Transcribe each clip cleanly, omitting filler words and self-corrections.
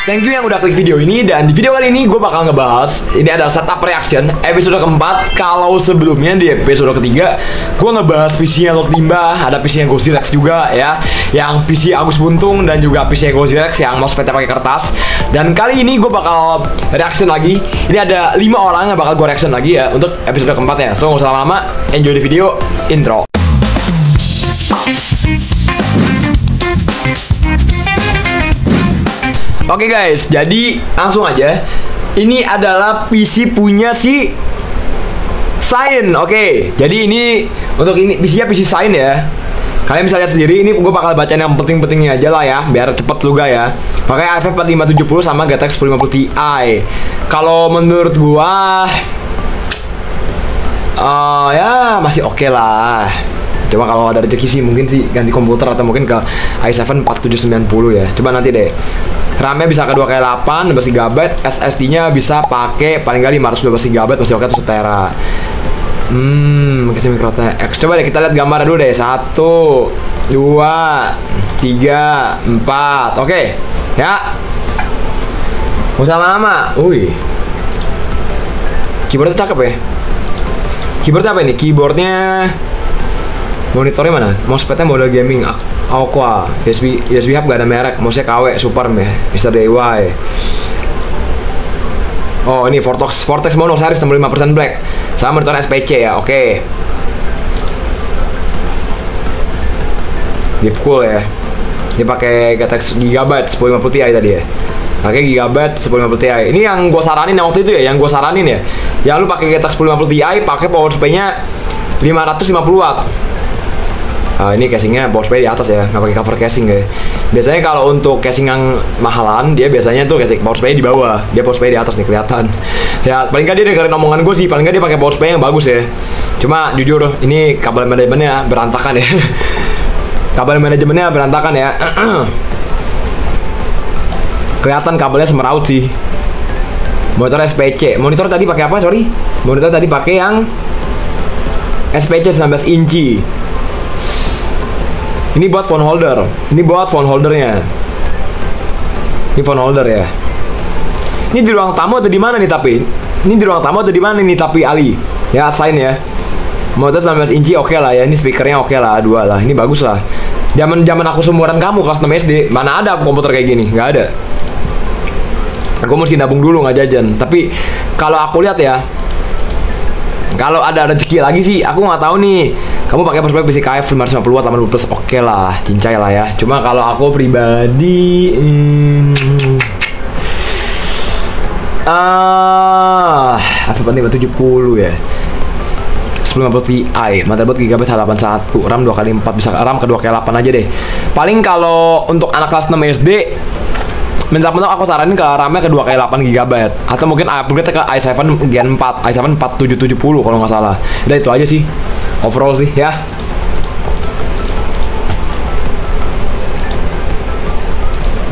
Thank you yang udah klik video ini. Dan di video kali ini gue bakal ngebahas, ini adalah setup reaction episode keempat. Kalau sebelumnya di episode ketiga gue ngebahas PC-nya Lord Limba, ada PC-nya Gozirex juga ya, yang PC Agus Buntung, dan juga PC-nya Gozirex yang mousepad pakai kertas. Dan kali ini gue bakal reaction lagi. Ini ada 5 orang yang bakal gue reaction lagi ya untuk episode keempat ya. So gak usah lama-lama, enjoy the video, intro. Oke guys, jadi langsung aja. Ini adalah PC punya si Sain. Oke, jadi ini untuk ini PC-nya PC Sain ya. Kalian bisa lihat sendiri, ini gue bakal bacain yang penting-pentingnya aja lah ya, biar cepet juga ya. Pakai i5 4570 sama GTX 1050 Ti. Kalau menurut gua ya masih oke lah. Coba kalau ada rezeki sih mungkin sih ganti komputer atau mungkin ke i7 4790 ya. Coba nanti deh. RAM-nya bisa ke 2x8, 12GB, SSD-nya bisa pakai paling kali 512 GB, masih oke tuh 1 tera. Kasih micro TX. Coba deh kita lihat gambarnya dulu deh. 1, 2, 3, 4. Oke. Ya. Gak usah lama-lama. Keyboardnya cakep ya. Keyboardnya apa ini? Keyboardnya monitornya mana? Mousepadnya model gaming Aqua, USB hub gak ada merek, mouse-nya KW Super ya, Mr. DIY. Oh ini Vortex Mono Series 65% black, sama monitor SPC ya, oke. Deep cool ya. Dia pakai GTX Gigabyte 1050 Ti tadi ya. Pakai Gigabyte 1050 Ti. Ini yang gue saranin waktu itu ya, yang gue saranin ya. Ya lu pakai GTX 1050 Ti, pakai power supply-nya 550 watt. Ini casingnya power supply di atas ya, nggak pakai cover casing ya. Biasanya kalau untuk casing yang mahalan, dia biasanya tuh casing power supply di bawah, dia power supply di atas nih kelihatan. Ya paling nggak dia dengerin omongan gue sih, paling nggak dia pakai power supply yang bagus ya. Cuma jujur, ini kabel manajemennya berantakan ya. Kabel manajemennya berantakan ya. Kelihatan kabelnya semeraut sih. Monitor SPC, monitor tadi pakai apa? Sorry, monitor tadi pakai yang SPC 19 inci. Ini buat phone holder. Ini buat phone holdernya. Ini phone holder ya. Ini di ruang tamu atau di mana nih tapi? Ini di ruang tamu atau di mana nih tapi Ali? Ya Sain ya. Monitor 19 inci oke lah ya. Ini speakernya oke lah, 2 lah. Ini bagus lah. Zaman aku seumuran kamu kelas 6 SD, mana ada komputer kayak gini? Nggak ada. Aku mesti nabung dulu nggak jajan. Tapi kalau aku lihat ya, kalau ada rezeki lagi sih, aku nggak tahu nih. Kamu pakai power supply PCKF 550 watt 80 plus, oke lah, cincai lah ya. Cuma kalau aku pribadi, i5 570 ya, 1050 Ti, motherboard Gigabyte H81, RAM 2x4, bisa RAM ke 2x8 aja deh. Paling kalau untuk anak kelas 6 SD, menurut aku saranin ke RAM-nya ke 2x8 GB atau mungkin upgrade ke i7 Gen 4, i7 4770 kalau nggak salah. Udah itu aja sih overall sih ya.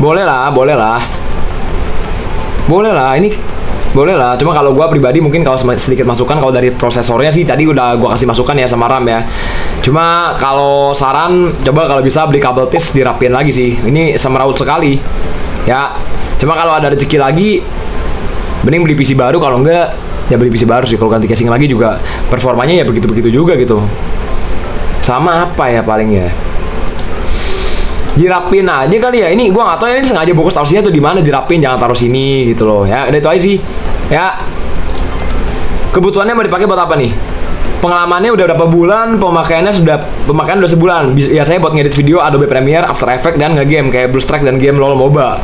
Boleh lah ini boleh lah. Cuma kalau gua pribadi mungkin kalau sedikit masukan, kalau dari prosesornya sih tadi udah gua kasih masukan ya sama RAM ya. Cuma kalau saran, coba kalau bisa beli kabel tis dirapiin lagi sih. Ini semeraut sekali ya. Cuma kalau ada rezeki lagi, mending beli PC baru. Kalau enggak ya beli PC baru sih. Kalau ganti casing lagi juga performanya ya begitu-begitu juga gitu. Sama apa ya paling ya, dirapin aja kali ya. Ini gua nggak tahu ya, ini sengaja box taruh sini tuh di mana, dirapin, jangan taruh sini gitu loh ya. Udah itu aja sih ya. Kebutuhannya mau dipakai buat apa nih? Pengalamannya udah berapa bulan, pemakaian udah sebulan. Biasanya buat ngedit video Adobe Premiere, After Effects, dan nge-game kayak BlueStacks dan game LoL MOBA.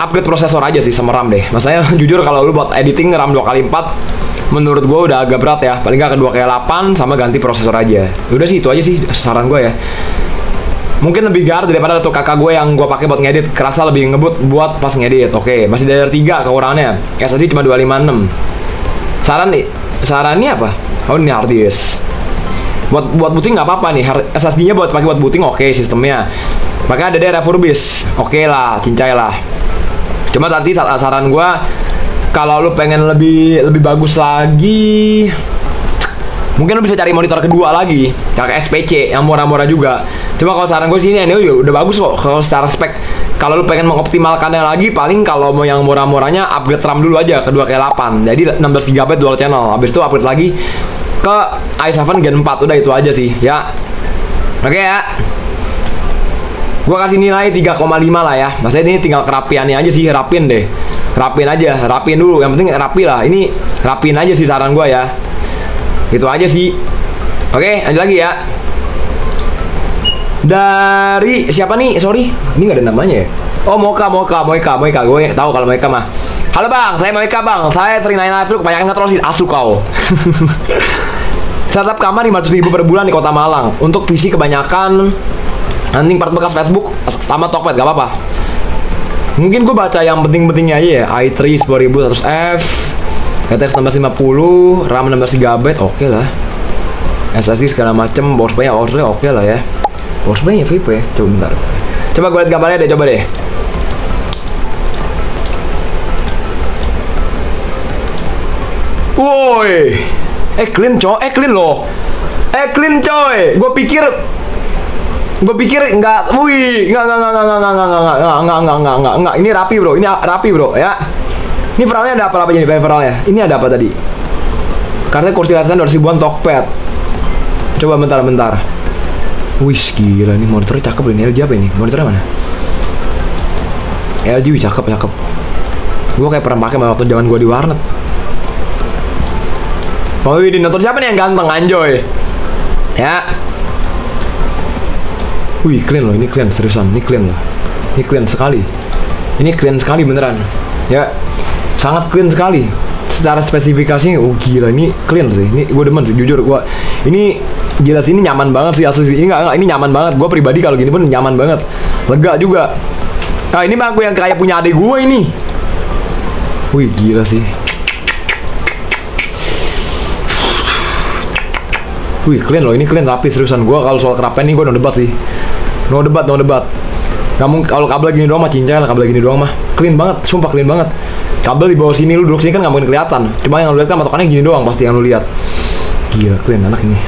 Upgrade prosesor aja sih sama RAM deh. Maksudnya jujur kalau lu buat editing RAM 2x4 menurut gue udah agak berat ya. Paling nggak ke 2x8 sama ganti prosesor aja. Udah sih itu aja sih saran gue ya. Mungkin lebih gar daripada tuh kakak gue yang gue pakai buat ngedit, kerasa lebih ngebut buat pas ngedit. Oke, masih DDR3 kekurangannya. SSD cuma 256. Sarannya apa? Oh ini hard disk. Buat booting nggak apa-apa nih. SSD-nya buat pakai buat booting oke sistemnya. Maka ada refurbish. Oke lah, cincai lah. Cuma nanti saran gue, kalau lu pengen lebih bagus lagi, mungkin lu bisa cari monitor kedua lagi, kayak SPC yang murah-murah juga. Cuma kalau saran gue sih ini udah bagus kok kalau secara spek. Kalau lu pengen mengoptimalkannya lagi, paling kalau mau yang murah-murahnya upgrade RAM dulu aja ke 2K8. Jadi 16 GB dual channel. Habis itu upgrade lagi ke i7 Gen 4. Udah itu aja sih ya. Oke ya. Gua kasih nilai 3,5 lah ya. Maksudnya ini tinggal kerapiannya aja sih, rapin deh. Rapin aja, rapin dulu. Yang penting rapi lah. Ini rapin aja sih saran gua ya. Gitu aja sih. Oke, lanjut lagi ya. Dari siapa nih? Sorry, ini nggak ada namanya ya. Oh, Moika. Gue tahu kalau Moika mah. Halo bang, saya Moika bang. Saya sering nanya live lu kebanyakan nge-troll sih. Asu kau. Setup kamar 500.000 per bulan di Kota Malang. Untuk PC kebanyakan hunting part bekas Facebook sama Tokped, gak apa-apa. Mungkin gue baca yang penting-pentingnya aja ya. i3 10100F, GTX 1650, RAM 16 GB, oke lah. SSD segala macem, power supply oke lah ya. Power supply-nya VIP ya. Coba bentar. Coba gue liat gambarnya deh, coba deh. Woi, clean coy, clean loh. Clean coy. Gue pikir enggak. Wih, enggak. Ini rapi bro, ya. Ini file-nya ada apa aja nih file-nya? Ini ada apa tadi? Karena kursi lasesan 200.000-an Tokped. Coba bentar. Wih, gila ini monitornya cakep ini. LG apa ini? Monitornya mana? LG, wih, cakep. Gue kayak pernah pakai waktu zaman gue di warnet. Oh, ini nonton siapa nih yang ganteng, anjoy? Ya. Wih, clean loh, ini clean seriusan, ini clean loh. Ini clean sekali. Ini clean sekali beneran. Ya. Sangat clean sekali. Secara spesifikasinya, oh gila, ini clean sih. Ini gue demen sih, jujur gue. Ini gila sih, ini nyaman banget sih asli. Enggak, ini nyaman banget. Gue pribadi kalau gini pun nyaman banget. Lega juga. Nah, ini bangku yang kayak punya adik gue ini. Wih, gila sih. Wih, clean loh, ini clean rapi seriusan. Gue kalau soal kerapian ini gue no debat sih. No debat. Kamu kalau kabel gini doang mah cincang lah, kabel gini doang mah clean banget, sumpah clean banget. Kabel di bawah sini, lu duduk sini kan nggak mungkin kelihatan. Cuma yang lu lihat kan patokannya gini doang pasti yang lu lihat. Gila, clean anak ini.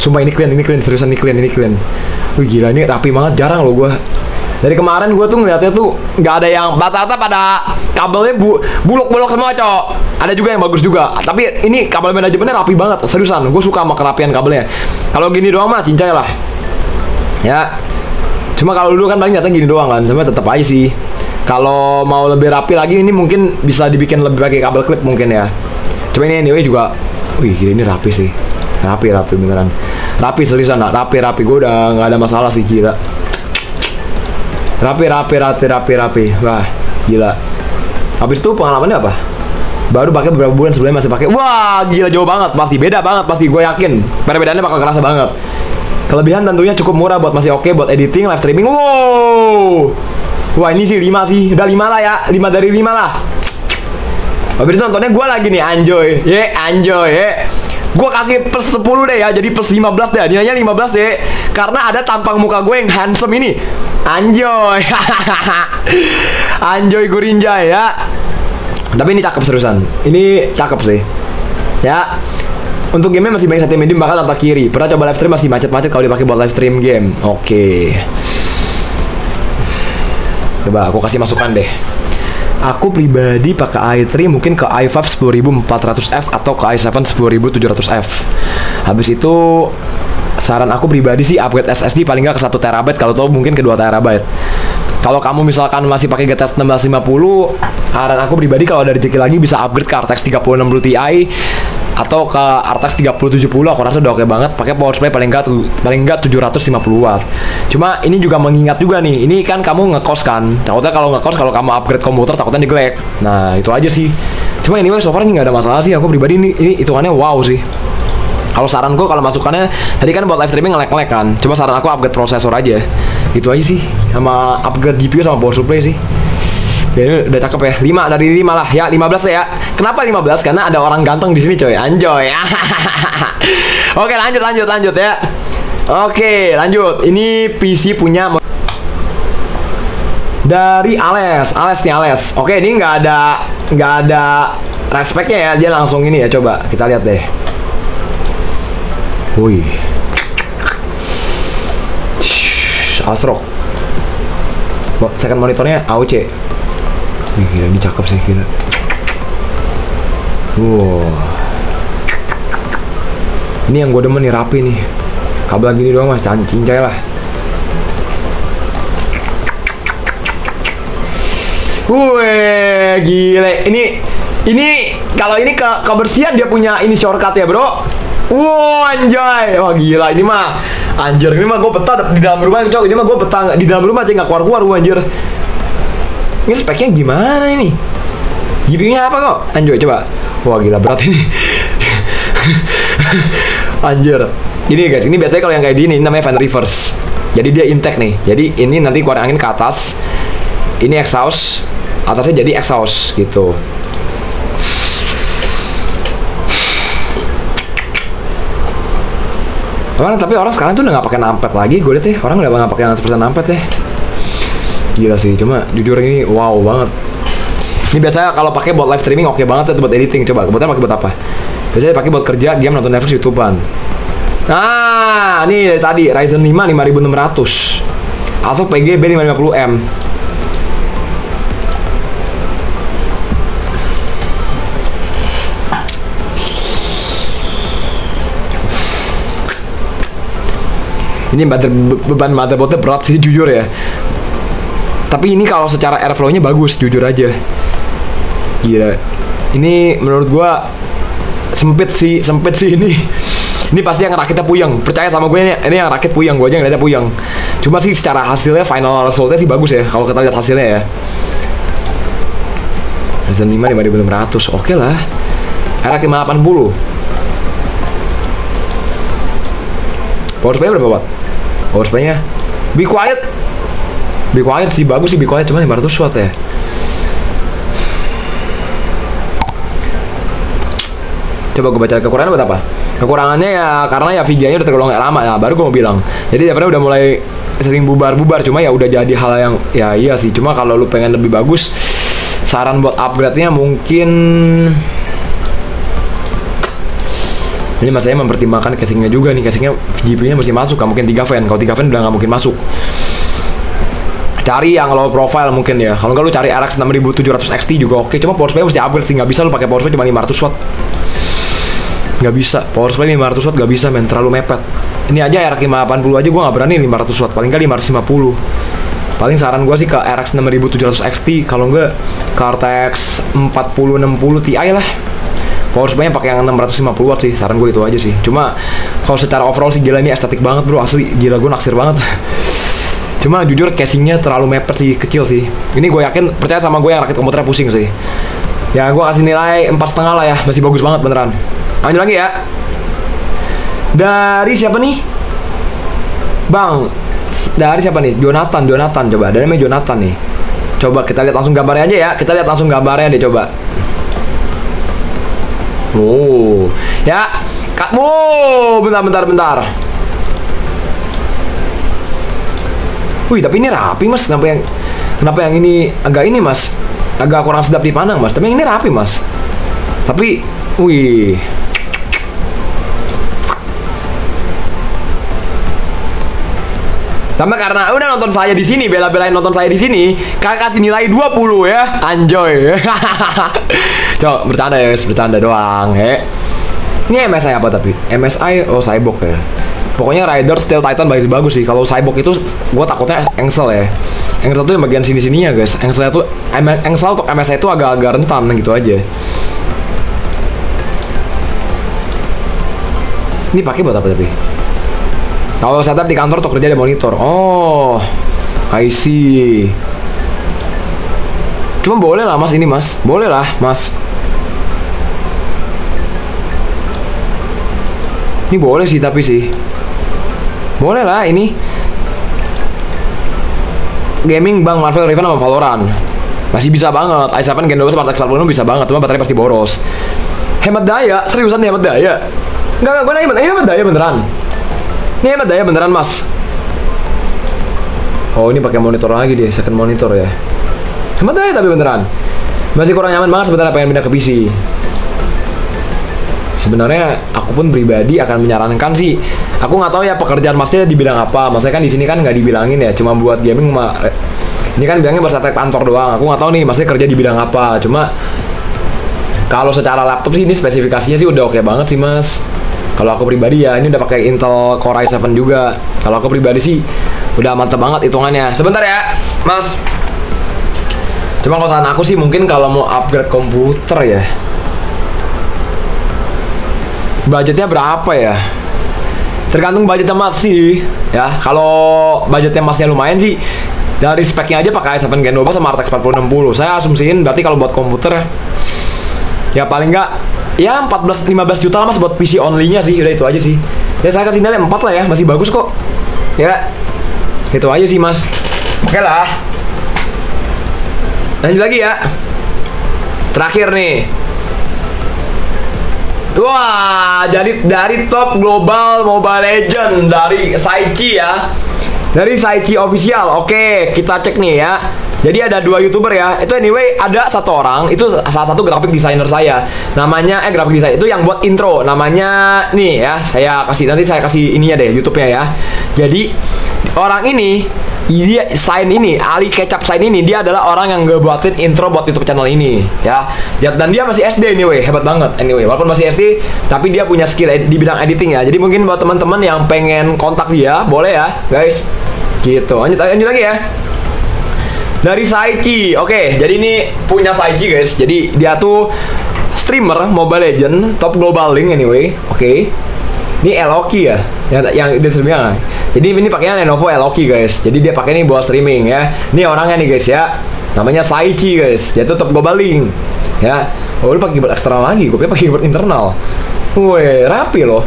Sumpah ini clean, seriusan ini clean. Wih gila, ini rapi banget, jarang loh gue. Dari kemarin gue tuh ngeliatnya tuh nggak ada yang rata-rata pada kabelnya buluk-buluk semua cok. Ada juga yang bagus juga. Tapi ini kabel manajemennya rapi banget, seriusan. Gue suka sama kerapian kabelnya. Kalau gini doang mah cincai lah. Ya. Cuma kalau dulu kan paling nyatanya gini doang kan. Cuma tetap aja sih. Kalau mau lebih rapi lagi ini mungkin bisa dibikin lebih pakai kabel klip mungkin ya. Cuma ini anyway juga. Wih gila, ini rapi sih. Rapi beneran. Rapi seriusan, rapi. Gue udah nggak ada masalah sih, gila. Rapi. Wah, gila. Habis itu pengalamannya apa? Baru pakai beberapa bulan, sebelumnya masih pakai. Wah, gila jauh banget. Pasti beda banget, pasti gue yakin. Perbedaannya bakal kerasa banget. Kelebihan tentunya cukup murah buat masih oke buat editing, live streaming. Wow. Wah, ini sih 5 sih. Udah 5 lah ya. 5 dari 5 lah. Habis itu nontonnya gue lagi nih, anjoy. Gue kasih plus 10 deh ya. Jadi plus 15 deh. Nilainya 15 ya. Karena ada tampang muka gue yang handsome ini. Anjoy. Anjoy Gurinjay ya. Tapi ini cakep seriusan. Ini cakep sih. Ya. Untuk game masih banyak setting medium bakal tanpa kiri. Pernah coba live stream masih macet-macet kalau dipakai buat live stream game. Oke. Coba aku kasih masukan deh. Aku pribadi pakai i3 mungkin ke i5 10400F atau ke i7 10700F. Habis itu saran aku pribadi sih upgrade SSD paling nggak ke 1 TB, kalau tahu mungkin ke 2 TB. Kalau kamu misalkan masih pakai GTX 1650, saran aku pribadi kalau ada rezeki lagi bisa upgrade ke RTX 3060 Ti atau ke RTX 3070. Aku rasa udah oke banget. Pakai power supply paling enggak 750 watt. Cuma ini juga mengingat juga nih, ini kan kamu ngekos kan. Takutnya kalau ngekos, kalau kamu upgrade komputer takutnya jelek. Nah, itu aja sih. Cuma anyway so far ini nggak ada masalah sih. Aku pribadi ini hitungannya wow sih. Kalau saran gue kalau masukannya tadi kan buat live streaming nge-lag kan. Cuma saran aku upgrade prosesor aja. Itu aja sih. Sama upgrade GPU sama power supply sih. Ya, ini udah cakep ya. 5 dari 5 lah ya. 15 ya. Kenapa 15? Karena ada orang ganteng di sini coy. Anjoy. Oke, lanjut ya. Oke, lanjut. Ini PC punya dari Ales nih Ales. Oke, ini nggak ada respeknya ya. Dia langsung ini ya. Coba kita lihat deh. Wih, Asrock. Second monitornya AOC. Wih, gila, ini cakep sih, gila. Wow. Ini yang gue demen nih, rapi nih. Kabel gini doang mah, cincai lah. Wih, gile. Ini kalau ini kebersihan dia punya ini shortcut ya, bro. Wow, anjay. Wah, gila, ini mah anjir, ini mah gue betah di dalam rumah, cok. Ini mah gue betah di dalam rumah aja, nggak keluar anjir. Ini speknya gimana ini? GPU-nya apa kok? Anjay, coba. Wah, gila, berat ini. Anjir. Ini guys, ini biasanya kalau yang kayak gini namanya fan reverse. Jadi dia intake nih. Jadi ini nanti keluar angin ke atas. Ini exhaust, atasnya jadi exhaust gitu. Tapi orang sekarang tuh udah nggak pakai numpad lagi, gue liat ya. Orang udah nggak pakai 100% numpad ya. Gila sih, cuma jujur ini wow banget. Ini biasanya kalau pakai buat live streaming oke banget ya, buat editing. Coba kebetulan pakai buat apa? Biasanya pakai buat kerja, game, nonton Netflix, YouTubean. Nah, ini dari tadi Ryzen 5 5600, ASUS PGB 550M. Ini beban motherboardnya berat sih, jujur ya. Tapi ini kalau secara airflow-nya bagus, jujur aja. Gila. Ini menurut gua sempit sih ini. Ini pasti yang rakitnya puyeng. Percaya sama gue, ini yang rakit puyeng, gue aja ngeliatnya puyeng. Cuma sih secara hasilnya, final resultnya sih bagus ya, kalau kita lihat hasilnya ya. Ryzen 5 5600, oke lah. RX 580. Power supply berapa watt? Power supply-nya Be Quiet sih, bagus sih Be Quiet, cuma 500 watt ya. Coba gue baca kekurangannya buat apa? Kekurangannya ya karena ya VGA-nya udah tergolong lama ya, baru gue mau bilang. Jadi daripada udah mulai sering bubar-bubar, cuma ya udah jadi hal yang ya iya sih. Cuma kalau lu pengen lebih bagus, saran buat upgrade-nya mungkin ini mas saya mempertimbangkan casingnya juga nih. Casingnya GPU-nya mesti masuk, gak mungkin 3 fan. Kalau 3 fan udah gak mungkin masuk. Cari yang low profile mungkin ya. Kalau enggak lu cari RX 6700 XT juga oke. Cuma power supply mesti upgrade sih. Gak bisa lu pakai power supply cuma 500 watt. Gak bisa. Power supply 500 watt gak bisa men. Terlalu mepet. Ini aja RX 580 aja gue gak berani 500 watt. Paling kali 550. Paling saran gue sih ke RX 6700 XT. Kalau enggak ke RTX 4060 Ti lah. Power supply-nya pakai yang 650 watt sih. Saran gue itu aja sih. Cuma kalau secara overall sih gila, ini estetik banget bro. Asli gila, gue naksir banget. Cuma jujur casingnya terlalu mepet sih, kecil sih. Ini gue yakin, percaya sama gue yang rakit komputernya pusing sih. Ya gue kasih nilai 4,5 lah ya. Masih bagus banget beneran. Lanjut lagi ya. Dari siapa nih? Bang, dari siapa nih? Jonathan. Coba, dari namanya Jonathan nih. Coba kita lihat langsung gambarnya aja ya. Kita lihat langsung gambarnya deh coba. Oh, ya. Bentar. Wih, tapi ini rapi mas. Kenapa yang ini agak ini mas? Agak kurang sedap dipandang mas. Tapi yang ini rapi mas. Tapi, wih. Sama karena udah nonton saya di sini, bela-belain nonton saya di sini, kakak kasih nilai 20 ya, anjoy. Cok, bercanda doang, he. Ini MSI apa tapi? MSI, oh Cyborg ya. Pokoknya Rider Steel Titan bagus sih. Kalau Cyborg itu, gue takutnya engsel ya. Engsel tuh yang bagian sini-sininya guys. Engsel untuk MSI itu agak-agak rentan gitu aja. Ini pakai buat apa tapi? Kalau setup di kantor atau kerja di monitor. Oh, I see. Cuma boleh lah mas ini mas. Boleh lah mas. Ini boleh sih tapi sih. Boleh lah ini. Gaming bang, Marvel Riven sama Valorant. Masih bisa banget. i7 Gen 12 sama RTX 40 bisa banget. Cuma baterai pasti boros. Hemat daya? Seriusan hemat daya? Enggak, gue nanya hemat daya beneran. Ini hemat daya beneran mas. Oh ini pakai monitor lagi deh, second monitor ya. Hemat daya tapi beneran. Masih kurang nyaman banget sebenarnya, pengen pindah ke PC. Sebenarnya aku pun pribadi akan menyarankan sih. Aku nggak tahu ya pekerjaan masnya di bidang apa. Maksudnya kan di sini kan nggak dibilangin ya, cuma buat gaming Ini kan bilangnya buat setup kantor doang. Aku nggak tahu nih, maksudnya kerja di bidang apa. Cuma kalau secara laptop sih ini spesifikasinya sih udah oke banget sih mas. Kalau aku pribadi ya, ini udah pakai Intel Core i7 juga. Kalau aku pribadi sih udah mantep banget hitungannya. Sebentar ya, mas. Cuma kalau saran aku sih mungkin kalau mau upgrade komputer ya, budgetnya berapa ya? Tergantung budgetnya mas sih. Ya, kalau budgetnya masnya lumayan sih, dari speknya aja pakai i7 Gen 12 sama RTX 4060. Saya asumsiin berarti kalau buat komputer ya paling nggak ya 14-15 juta lah mas buat PC only-nya sih. Udah itu aja sih. Ya saya kasih nilai 4 lah ya, masih bagus kok. Ya, itu aja sih mas. Oke lah. Lanjut lagi ya. Terakhir nih. Wah, jadi dari top global Mobile Legend dari Saichi ya. Dari Saichi official. Oke, kita cek nih ya. Jadi ada 2 YouTuber ya. Itu anyway ada satu orang, itu salah satu graphic designer saya. Namanya graphic designer itu yang buat intro. Namanya nih ya, nanti saya kasih ininya deh YouTube-nya ya. Jadi orang ini dia Ali Kecap Sign ini dia adalah orang yang ngebuatin intro buat YouTube channel ini ya. Dan dia masih SD anyway, hebat banget anyway. Walaupun masih SD, tapi dia punya skill di bidang editing ya. Jadi mungkin buat teman-teman yang pengen kontak dia, boleh ya, guys. Gitu. Lanjut lagi ya. Dari Saichi. Oke, jadi ini punya Saichi guys. Jadi dia tuh streamer Mobile Legend top global link anyway. Oke. Ini Eloki ya, yang dia streaming. Jadi ini pakainya Lenovo Eloki guys. Jadi dia pakai ini buat streaming ya. Ini orangnya nih guys ya. Namanya Saichi guys. Dia tuh top global link. Ya. Oh, lu pakai keyboard eksternal lagi. Gue pakai keyboard internal. Wih, rapi loh,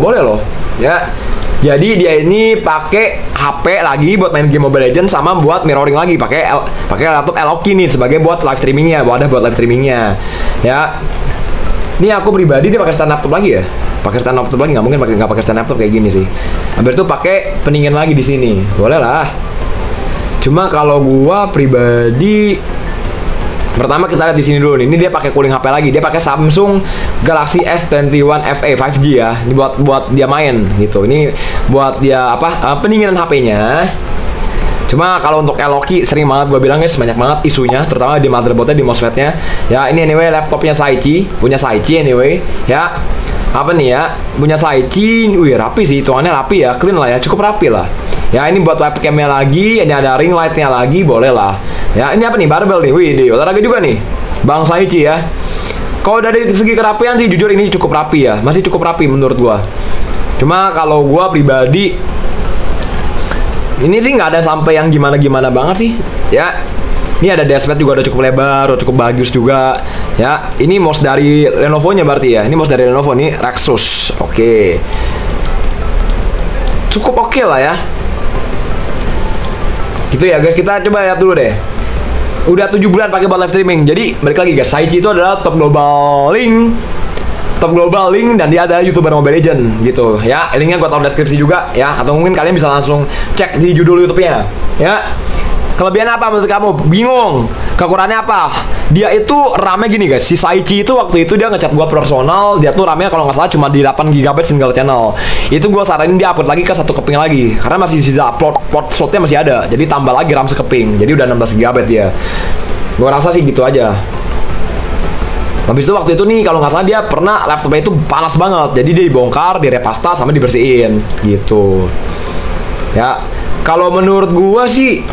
boleh loh. Ya. Jadi dia ini pakai HP lagi buat main game Mobile Legends sama buat mirroring lagi pakai laptop Eloki nih sebagai buat live streamingnya, buat live streamingnya. Ya. Ini aku pribadi dia pakai stand laptop lagi ya. Pakai stand laptop lagi nggak mungkin nggak pakai stand laptop kayak gini sih. Habis itu pakai pendingin lagi di sini. Boleh lah. Cuma kalau gua pribadi pertama kita lihat di sini dulu nih. Ini dia pakai cooling HP lagi. Dia pakai Samsung Galaxy S21 FE 5G ya. Ini buat dia main gitu. Ini buat dia pendinginan HP-nya. Cuma kalau untuk Eloki sering banget gue bilang guys, banyak banget isunya, terutama di motherboardnya, di MOSFET-nya. Ya ini anyway laptopnya Saichi, punya Saichi anyway. Ya apa nih ya, punya Saichi. Wih rapi sih, hitungannya rapi ya, clean lah ya, cukup rapi lah. Ya ini buat webcamnya lagi, ini ada ring light-nya lagi, boleh lah. Ya ini apa nih, barbel nih, wih di olahraga juga nih, Bang Saichi ya. Kalau dari segi kerapian sih jujur ini cukup rapi ya, masih cukup rapi menurut gua. Cuma kalau gua pribadi ini sih nggak ada sampai yang gimana-gimana banget sih ya. Ini ada dashpad juga udah cukup lebar, udah cukup bagus juga ya. Ini mouse dari Lenovo-nya berarti ya. Ini mouse dari Lenovo nih, Rexus. Oke. Cukup oke lah ya. Gitu ya guys, kita coba lihat dulu deh. Udah 7 bulan pakai buat live streaming. Jadi balik lagi guys, Saichi itu adalah top global link, dan dia ada YouTuber Mobile Legend gitu ya. Linknya gue taruh deskripsi juga ya, atau mungkin kalian bisa langsung cek di judul YouTube-nya ya. Kelebihan apa menurut kamu? Bingung? Kekurangannya apa? Dia itu RAM-nya gini guys. Si Saichi itu waktu itu dia ngechat gua personal, dia tuh RAM-nya kalau nggak salah cuma di 8 GB single channel. Itu gua saranin dia upload lagi ke 1 keping lagi, karena masih sisa port slotnya masih ada. Jadi tambah lagi RAM sekeping. Jadi udah 16 GB dia. Gua rasa sih gitu aja. Habis itu waktu itu nih kalau nggak salah dia pernah laptopnya itu panas banget. Jadi dia dibongkar, direpasta sama dibersihin gitu. Ya, kalau menurut gua sih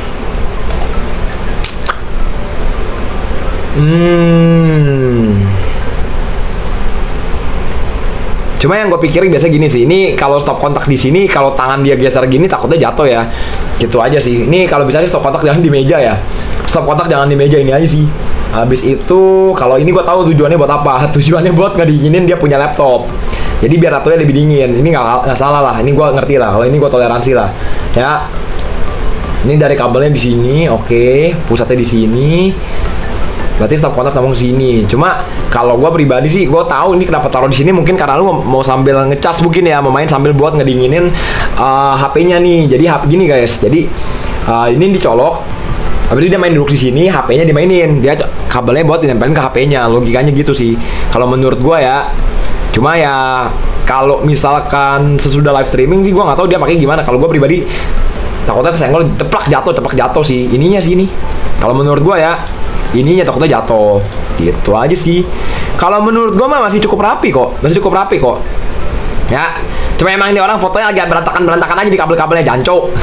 cuma yang gue pikirin biasa gini sih. Ini kalau stop kontak di sini, kalau tangan dia geser gini takutnya jatuh ya. Gitu aja sih. Ini kalau bisa sih stop kontak jangan di meja ya. Stop kontak jangan di meja, ini aja sih. Habis itu kalau ini gue tahu tujuannya buat apa. Tujuannya buat ngedinginin dia punya laptop. Jadi biar laptopnya lebih dingin. Ini nggak salah lah. Ini gue ngerti lah. Kalau ini gue toleransi lah. Ya. Ini dari kabelnya di sini, oke. Pusatnya di sini. Berarti stop kontak ngomong sini. Cuma kalau gue pribadi sih, gue tahu ini kenapa taruh di sini. Mungkin karena lu mau sambil ngecas mungkin ya, mau main sambil buat ngedinginin HP-nya nih. Jadi HP gini guys. Jadi ini dicolok. Habis itu dia main duduk di sini, HP-nya dimainin. Dia kabelnya buat ditempelin ke HP-nya. Logikanya gitu sih. Kalau menurut gue ya. Cuma ya kalau misalkan sesudah live streaming sih gue nggak tahu dia pakai gimana. Kalau gue pribadi takutnya kesenggol, teplak jatuh sih. Ininya sih ini. Kalau menurut gua ya, ininya takutnya jatuh. Gitu aja sih. Kalau menurut gua mah masih cukup rapi kok. Ya, cuma emang ini orang fotonya agak berantakan aja di kabel-kabelnya, janco.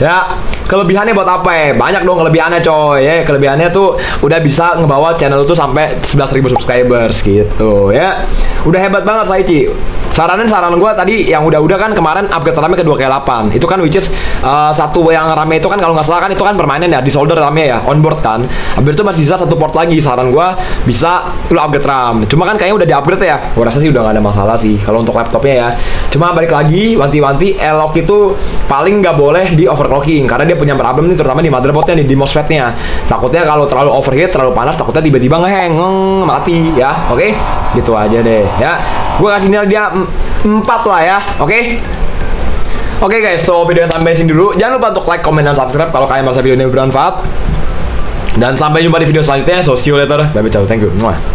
Ya, kelebihannya buat apa ya? Banyak dong kelebihannya coy. Ya, kelebihannya tuh udah bisa ngebawa channel tuh sampai 11.000 subscribers gitu ya. Udah hebat banget Saichi. Saran gue tadi yang udah kan kemarin upgrade rame ke 2K8. Itu kan which is satu yang rame itu kan kalau nggak salah kan itu kan permanen ya, di solder rame ya, onboard kan. Upgrade itu masih bisa satu port lagi. Saran gue bisa lu upgrade RAM. Cuma kan kayaknya udah di-upgrade ya. Gue rasa sih udah nggak ada masalah sih kalau untuk laptopnya ya. Cuma balik lagi wanti-wanti elok itu paling nggak boleh di overclocking karena dia punya problem nih terutama di motherboardnya nih, di MOSFET-nya. Takutnya kalau terlalu overheat, terlalu panas, takutnya tiba-tiba ngeheng, mati ya. Oke? Gitu aja deh ya. Gue kasih nilai dia 4 lah ya. Oke? Oke guys, so video sampai sini dulu. Jangan lupa untuk like, comment, dan subscribe kalau kalian merasa video ini bermanfaat. Dan sampai jumpa di video selanjutnya. So see you later. Bye bye, ciao. Thank you. Mwah.